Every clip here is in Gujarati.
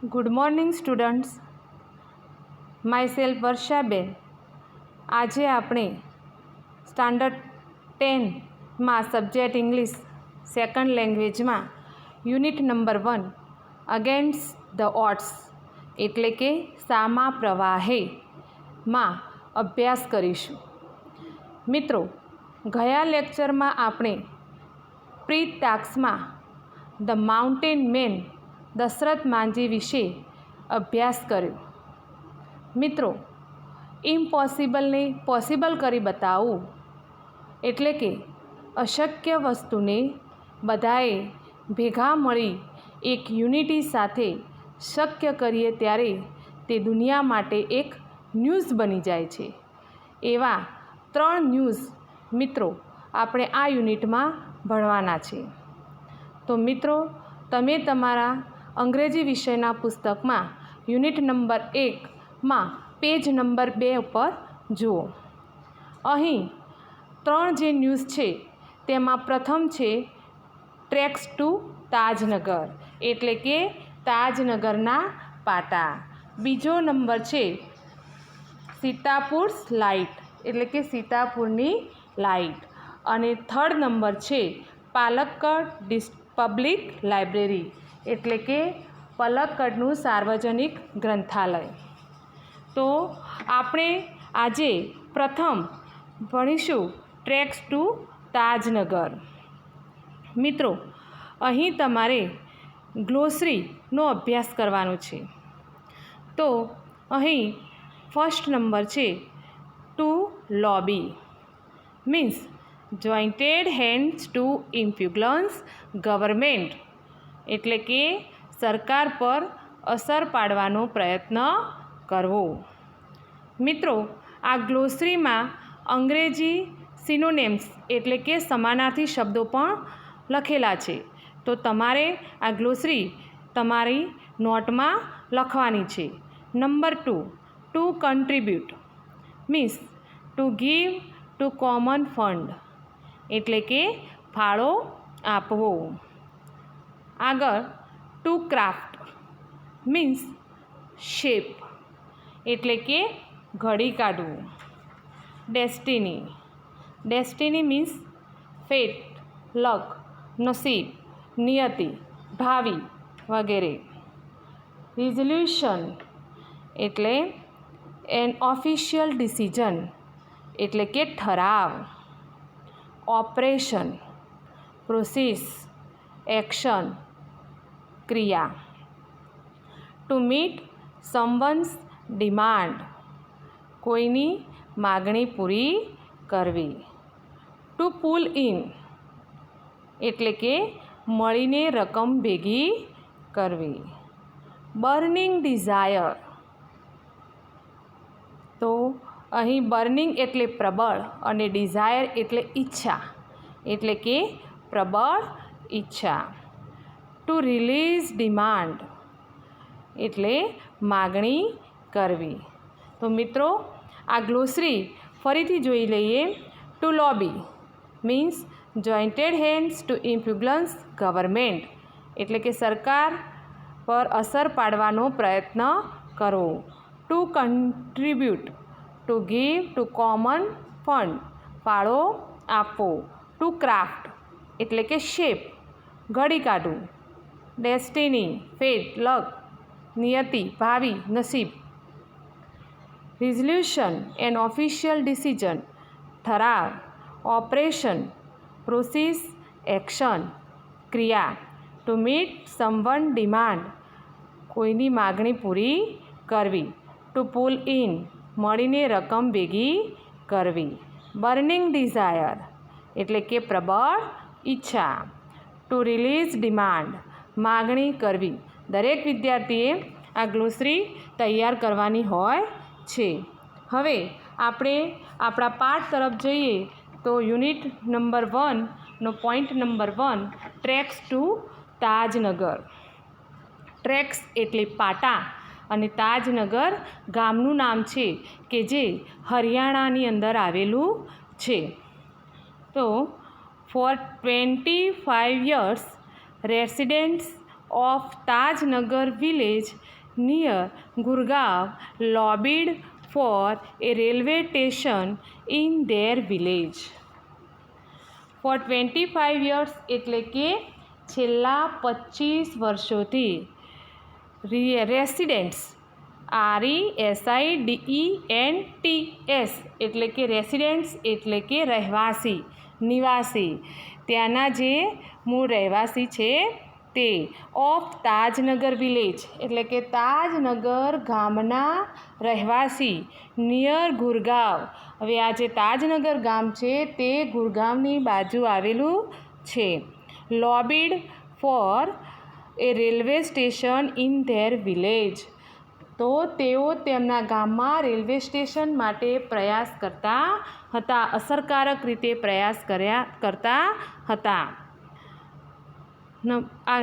Good morning students. Myself Varshaben. આજે આપણે સ્ટાન્ડર્ડ 10માં સબ્જેક્ટ ઇંગ્લિશ સેકન્ડ લેંગ્વેજમાં unit number 1 against the odds એટલે કે સામા પ્રવાહે માં અભ્યાસ કરીશું. મિત્રો, ગયા લેક્ચરમાં આપણે પ્રી ટાસ્કમાં the mountain man Dashrath Manjhi વિશે અભ્યાસ કર્યો. મિત્રો, ઇમ્પોસિબલને પોસિબલ કરી બતાવવું એટલે કે અશક્ય વસ્તુને બધાએ ભેગા મળી એક યુનિટી સાથે શક્ય કરીએ ત્યારે તે દુનિયા માટે એક ન્યૂઝ બની જાય છે. એવા 3 ન્યૂઝ મિત્રો આપણે આ યુનિટમાં ભણવાના છે. તો મિત્રો, તમે તમારા અંગ્રેજી વિષયના પુસ્તકમાં યુનિટ નંબર 1માં પેજ નંબર 2 ઉપર જુઓ. અહીં 3 જે ન્યૂઝ છે તેમાં પ્રથમ છે ટ્રેક્સ ટુ તાજનગર એટલે કે તાજનગરના પાટા. બીજો નંબર છે સીતાપુર લાઇટ એટલે કે સીતાપુરની લાઇટ. અને થર્ડ નંબર છે પાલક્કડ પબ્લિક લાઇબ્રેરી એટલે કે પલક્કડનું સાર્વજનિક ગ્રંથાલય. તો આપણે આજે પ્રથમ ભણીશું ટ્રેક્સ ટુ તાજનગર. મિત્રો, અહીં તમારે ગ્લોસરીનો અભ્યાસ કરવાનો છે. તો અહીં ફર્સ્ટ નંબર છે to lobby means jointed hands to influence government એટલે કે સરકાર પર અસર પાડવાનો પ્રયત્ન કરવો. મિત્રો, આ ગ્લોસરીમાં અંગ્રેજી સિનોનેમ્સ એટલે કે સમાનાર્થી શબ્દો પણ લખેલા છે. તો તમારે આ ગ્લોસરી તમારી નોટમાં લખવાની છે. Number 2 to contribute means to give to common fund એટલે કે ફાળો આપવો. આગળ ટુ ક્રાફ્ટ મીન્સ શેપ એટલે કે ઘડી કાઢવું. ડેસ્ટિની મીન્સ ફેટ, લક, નસીબ, નિયતિ, ભાવિ વગેરે. રિઝોલ્યુશન એટલે એન ઓફિશિયલ ડિસિઝન એટલે કે ઠરાવ. ઓપરેશન, પ્રોસેસ, એક્શન, ક્રિયા. ટુ મીટ સમવન્સ ડિમાન્ડ કોઈની માગણી પૂરી કરવી. ટુ પુલ ઇન એટલે કે મળીને રકમ ભેગી કરવી. Burning desire. તો અહીં બર્નિંગ એટલે પ્રબળ અને ડિઝાયર એટલે ઈચ્છા એટલે કે પ્રબળ ઈચ્છા. ટુ રિલીઝ ડિમાન્ડ એટલે માગણી કરવી. તો મિત્રો, આ ગ્લોસરી ફરીથી જોઈ લઈએ. To lobby means jointed hands to influence government એટલે કે સરકાર પર અસર પાડવાનો પ્રયત્ન કરવો. To contribute to give to common fund ફાળો આપવો. ટુ ક્રાફ્ટ એટલે કે શેપ ઘડી કાઢવું. ડેસ્ટિની ફેટ, લક, નિયતિ, ભાવિ, નસીબ. રિઝોલ્યુશન એન ઓફિશિયલ ડિસિઝન ઠરાવ. ઓપરેશન, પ્રોસેસ, એક્શન, ક્રિયા. ટુ મીટ સમવન ડિમાન્ડ કોઈની માગણી પૂરી કરવી. ટુ પુલ ઇન મળીને રકમ ભેગી કરવી. બર્નિંગ ડિઝાયર એટલે કે પ્રબળ ઈચ્છા. ટુ રિલીઝ ડિમાન્ડ માગણી કરવી. દરેક વિદ્યાર્થીએ આ ગ્લોસરી તૈયાર કરવાની હોય છે. હવે આપણે આપણા પાઠ તરફ જઈએ. તો યુનિટ નંબર 1નો point number 1 tracks to Tajnagar. Tracks એટલે પાટા અને તાજનગર ગામનું નામ છે કે જે હરિયાણાની અંદર આવેલું છે. તો four 25 years residents of Tajnagar village near Gurgaon lobbied for a railway station in their village. For 25 years એટલે કે છેલ્લા 25 વર્ષોથી રેસિડેન્ટ્સ RESIDENTS એટલે કે રેસિડેન્ટ્સ એટલે કે રહેવાસી નિવાસી ત્યાંના જે મૂળ રહેવાસી છે તે ઓફ તાજનગર વિલેજ એટલે કે તાજનગર ગામના રહેવાસી નિયર ગુરગાંવ. હવે આ જે તાજનગર ગામ છે તે ગુરગાંવની બાજુ આવેલું છે. Lobbied for a railway station in their village. તો તેઓ તેમના ગામમાં રેલવે સ્ટેશન માટે પ્રયાસ કરતા હતા, અસરકારક રીતે પ્રયાસ કરતા હતા.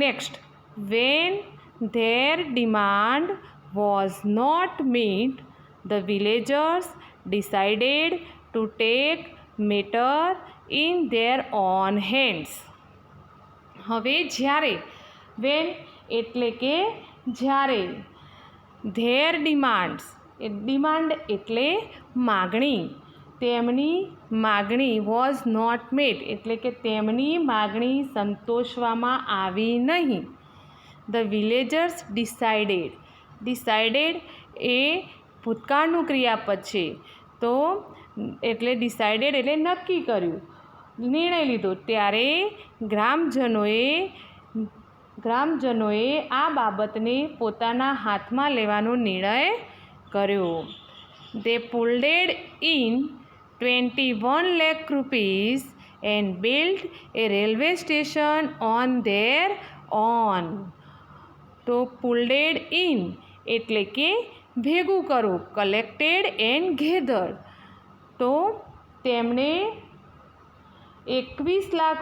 Next, when their demand was not meet the villagers decided to take matter in their own hands. હવે જ્યારે, વેન એટલે કે જ્યારે, ધેર ડિમાન્ડ્સ ડિમાન્ડ એટલે માગણી, તેમની માગણી વોઝ નોટ મેટ એટલે કે તેમની માગણી સંતોષવામાં આવી નહીં. ધ વિલેજર્સ ડિસાઇડેડ, ડિસાઇડેડ એ ભૂતકાળનું ક્રિયાપદ છે. તો એટલે ડિસાઇડેડ એટલે નક્કી કર્યું, નિર્ણય લીધો. ત્યારે ગ્રામજનોએ આ બાબતને પોતાના હાથમાં લેવાનો નિર્ણય કર્યો. They pulled in 21 lakh rupees and built a railway station on their own. તો pulled in એટલે કે ભેગું કરવું, collected and gathered. તો તેમણે 21 લાખ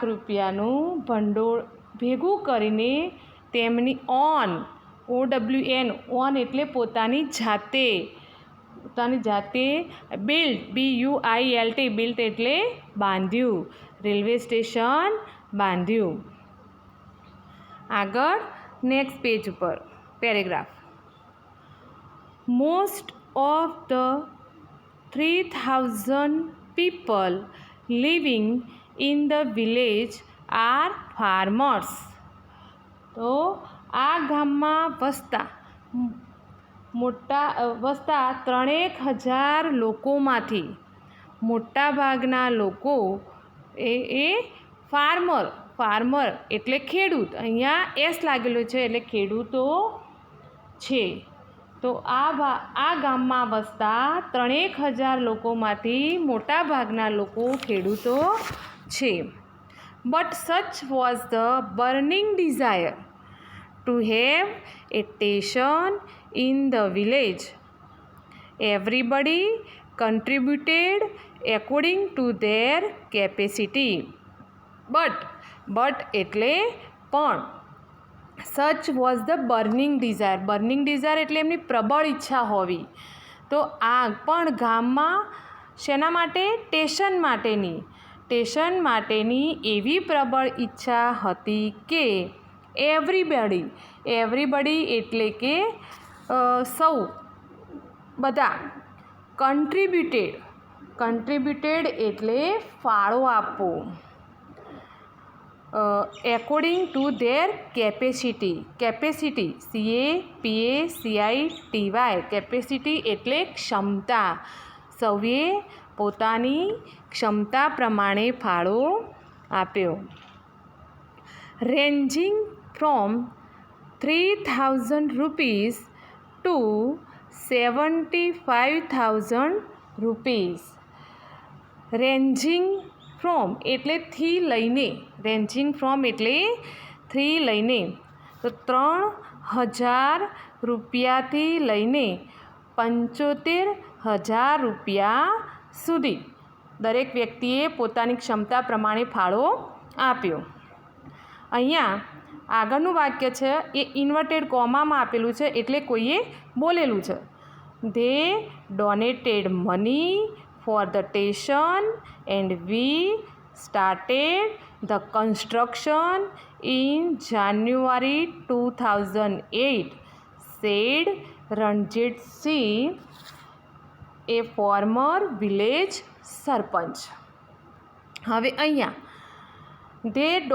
રૂપિયાનું ભંડોળ ભેગું કરીને તેમની ON ON એટલે પોતાની જાતે બિલ્ટ BUILT બિલ્ટ એટલે બાંધ્યું, રેલવે સ્ટેશન બાંધ્યું. આગળ નેક્સ્ટ પેજ ઉપર paragraph. Most of the 3000 people living in the village are farmers. તો આ ગામમાં વસતા 3000 લોકોમાંથી મોટાભાગના લોકો એ ફાર્મર એટલે ખેડૂત, અહીંયા એસ લાગેલો છે એટલે ખેડૂતો છે. તો આ ગામમાં વસતા 3000 લોકોમાંથી મોટાભાગના લોકો ખેડૂતો છે. But such was the burning desire to have a station in the village. Everybody contributed according to their capacity. But એટલે પણ, such was the burning desire. burning desire એટલે એમની પ્રબળ ઈચ્છા હોવી. તો આ પણ ગામમાં શેના માટે? સ્ટેશન માટેની એવી પ્રબળ ઈચ્છા હતી કે એવરીબડી એટલે કે સૌ, બધા, કન્ટ્રીબ્યુટેડ એટલે ફાળો આપવો, according to there capacity CAPACITY capacity એટલે ક્ષમતા. સૌએ પોતાની ક્ષમતા પ્રમાણે ફાળો આપ્યો. Ranging from 3000 rupees to 75,000 rupees. Ranging from એટલે થી લઈને, રેન્જિંગ ફ્રોમ એટલે થી લઈને. તો 3000 રૂપિયાથી લઈને 75,000 રૂપિયા સુધી દરેક વ્યક્તિએ પોતાની ક્ષમતા પ્રમાણે ફાળો આપ્યો. અહીંયા આગળનું વાક્ય છે એ ઇન્વર્ટેડ કોમામાં આપેલું છે એટલે કોઈએ બોલેલું છે. They donated money for the station and we started The construction in January 2008, said Ranjit Singh, a former village સરપંચ. હવે અહીંયા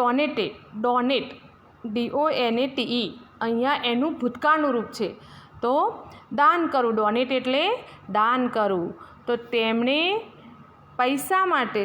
donate DONATE અહીંયા એનું ભૂતકાળનું રૂપ છે. તો દાન કરું, ડોનેટ એટલે દાન કરું. તો તેમણે પૈસા માટે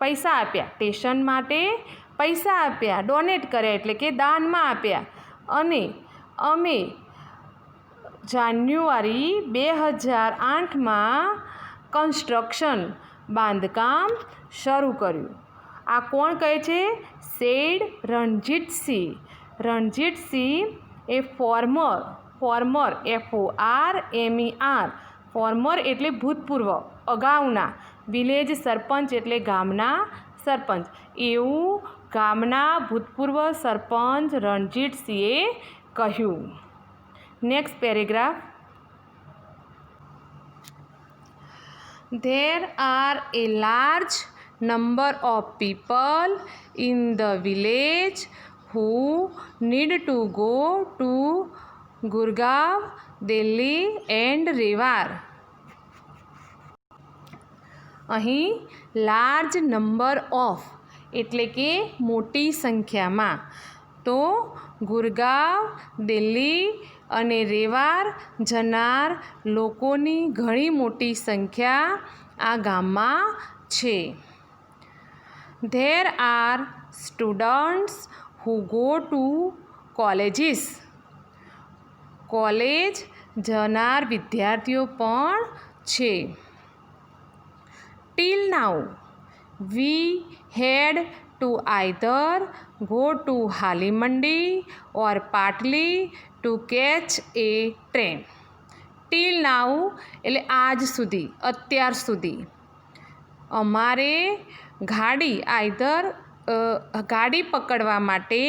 પૈસા આપ્યા, ટેશન માટે પૈસા આપ્યા, ડોનેટ કર્યા એટલે કે દાનમાં આપ્યા. અને અમે જાન્યુઆરી 2008માં કન્સ્ટ્રક્શન બાંધકામ શરૂ કર્યું. આ કોણ કહે છે? સેડ રણજીત સિંહ. રણજીત સિંહ એ ફોર્મર FORMER, ફોર્મર એટલે ભૂતપૂર્વ, અગાઉના, વિલેજ સરપંચ એટલે ગામના સરપંચ. એવું ગામના ભૂતપૂર્વ સરપંચ રણજીત સિંહે કહ્યું. Next paragraph. There are a large number of people in the village who need to go to Gurgaon, Delhi and Rewar. અહીં લાર્જ નંબર ઓફ એટલે કે મોટી સંખ્યામાં. તો ગુરગાંવ, દિલ્હી અને રેવાર જનાર લોકોની ઘણી મોટી સંખ્યા આ ગામમાં છે. There are students who go to colleges. College જનાર વિદ્યાર્થીઓ પણ છે. Till now, we had to either go to Halimandi or Patli to catch a train. Till now એટલે આજ સુધી, અત્યાર સુધી. અમારે ગાડી પકડવા માટે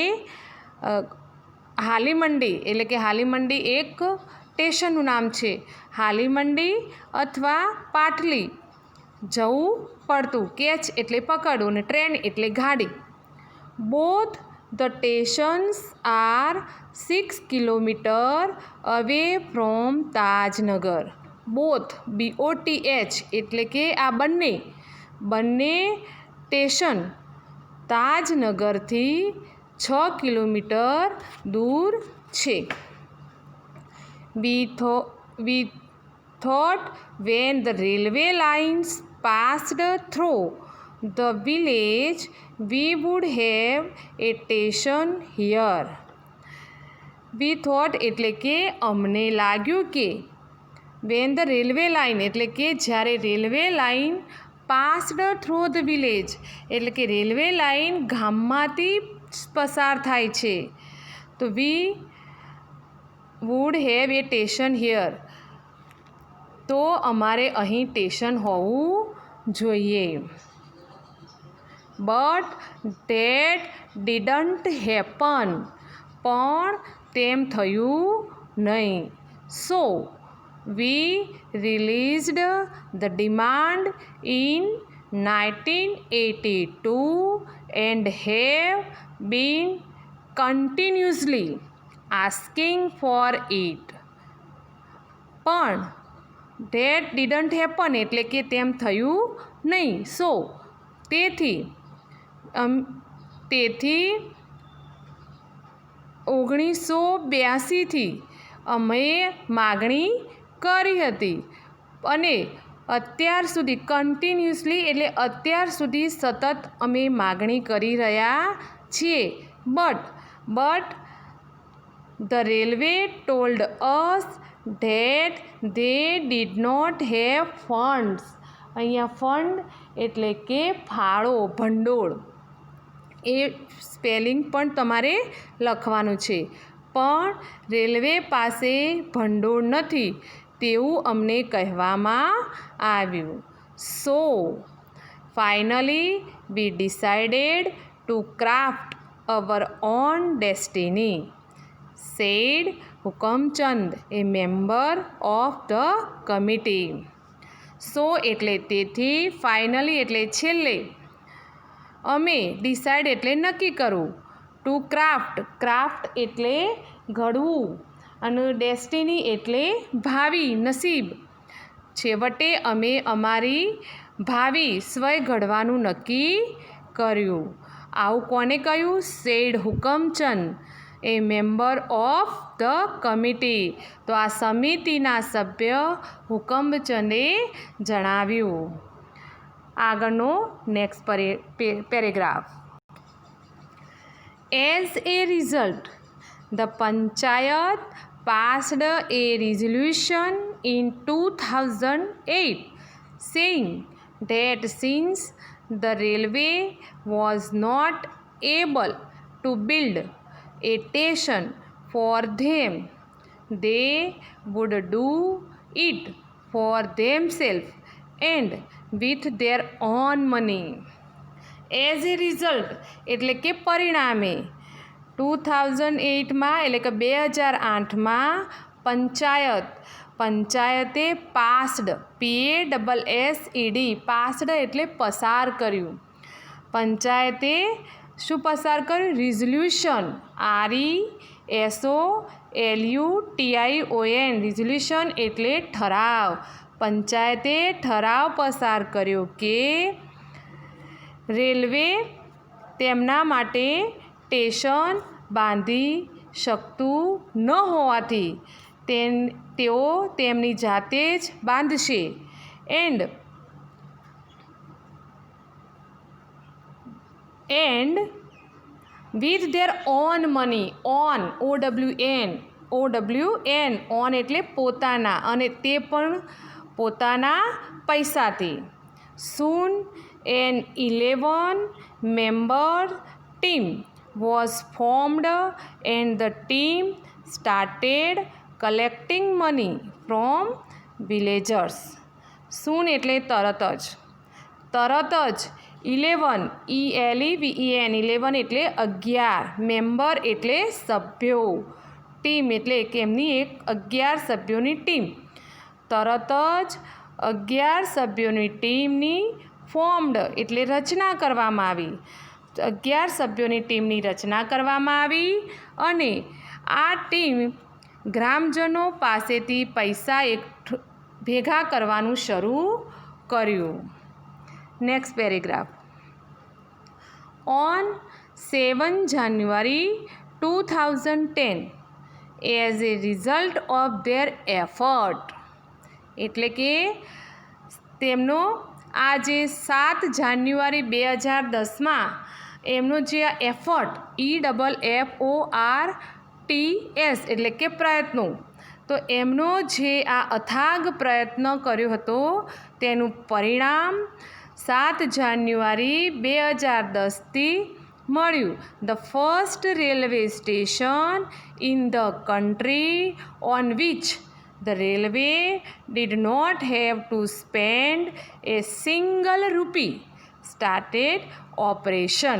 હાલીમંડી એટલે કે હાલીમંડી એક સ્ટેશનનું નામ છે. હાલીમંડી અથવા પાટલી જવું પડતું. કેચ એટલે પકડવું અને ટ્રેન એટલે ગાડી. Both the stations are 6 kilometre away from Tajnagar. Both BOTH એટલે કે આ બંને સ્ટેશન તાજનગરથી 6 કિલોમીટર દૂર છે. We thought when the railway lines passed through the village we would have a station here. We thought એટલે કે અમને લાગ્યું કે when the railway line એટલે કે જ્યારે railway line passed through the village એટલે કે રેલવે લાઇન ગામમાંથી પસાર થાય છે. તો we would have a station here. તો અમારે અહીં સ્ટેશન હોવું જોઈએ. But that didn't happen. પણ તેમ થયું નહીં. So we released the demand in 1982 and have been continuously asking for it. પણ that didn't happen એટલે કે તેમ થયું નહીં. સો તેથી 1982થી અમે માગણી કરી હતી અને અત્યાર સુધી કન્ટિન્યુઅસલી એટલે અત્યાર સુધી સતત અમે માગણી કરી રહ્યા છીએ. But the railway told us that they did not have funds. અહીંયા ફંડ એટલે કે ફાળો, ભંડોળ. એ સ્પેલિંગ પણ તમારે લખવાનું છે. પણ રેલવે પાસે ભંડોળ નથી તેવું અમને કહેવામાં આવ્યું. So finally we decided to craft our own destiny, said Hukamchand, a member of the committee. સો એટલે તેથી, ફાઇનલી એટલે છેલ્લે, અમે ડિસાઇડ એટલે નક્કી કરવું. ટુ ક્રાફ્ટ, ક્રાફ્ટ એટલે ઘડવું. અને ડેસ્ટિની એટલે ભાવિ, નસીબ. છેવટે અમે અમારી ભાવિ સ્વય ઘડવાનું નક્કી કર્યું. આવું કોને કહ્યું? Said Hukumchand, a member of the committee. તો આ સમિતિના સભ્ય હુકમચંદે જણાવ્યું. આગળનો next paragraph. As a result, the panchayat passed a resolution in 2008 saying that since the railway was not able to build a station for them, they would do it for themselves and with their own money. As a result એટલે કે પરિણામે 2008માં એટલે કે 2008માં પંચાયતે પાસ્ડ, PASSED, પાસ્ડ એટલે પસાર કર્યું. પંચાયતે શું પસાર કર્યું? રિઝોલ્યુશન, RESOLUTION, રિઝોલ્યુશન એટલે ઠરાવ. પંચાયતે ઠરાવ પસાર કર્યો કે રેલવે તેમના માટે સ્ટેશન બાંધી શકતું ન હોવાથી તેઓ તેમની જાતે જ બાંધશે. And with their own money, own OWN, own એટલે પોતાના, અને તે પણ પોતાના પૈસાથી. સૂન an 11-member team was formed and the team started collecting money from villagers. Soon એટલે તરત જ 11 11 એટલે 11, મેમ્બર એટલે સભ્યો, ટીમ એટલે કે એમની એક 11 સભ્યોની ટીમ. તરત જ 11 સભ્યોની ટીમની ફોર્મ્ડ એટલે રચના કરવામાં આવી. 11 સભ્યોની ટીમની રચના કરવામાં આવી અને આ ટીમ ગ્રામજનો પાસેથી પૈસા ભેગા કરવાનું શરૂ કર્યું. Next paragraph. On 7 January 2010, as a result of their effort, એટલે કે તેમનો આજે 7 જાન્યુઆરી 2010માં એમનો જે આ એફર્ટ, EFFORTS એટલે કે પ્રયત્નો, તો એમનો જે આ અથાગ પ્રયત્ન કર્યો હતો તેનું પરિણામ 7 જાન્યુઆરી 2010થી મળ્યું. The first railway station in the country on which the railway did not have to spend a single rupee started operation.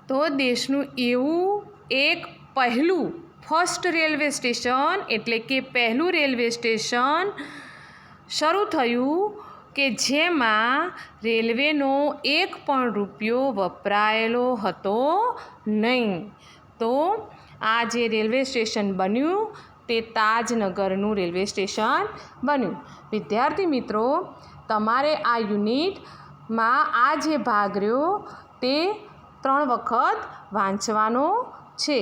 તો દેશનું એવું એક ફર્સ્ટ રેલવે સ્ટેશન એટલે કે પહેલું રેલવે સ્ટેશન શરૂ થયું કે જેમાં રેલવેનો 1 પણ રૂપિયો વપરાયેલો હતો નહીં. તો આ જે રેલવે સ્ટેશન બન્યું તે તાજનગરનું રેલવે સ્ટેશન બન્યું. વિદ્યાર્થી મિત્રો, તમારે આ યુનિટમાં આ જે ભાગ રહ્યો તે 3 વખત વાંચવાનો છે.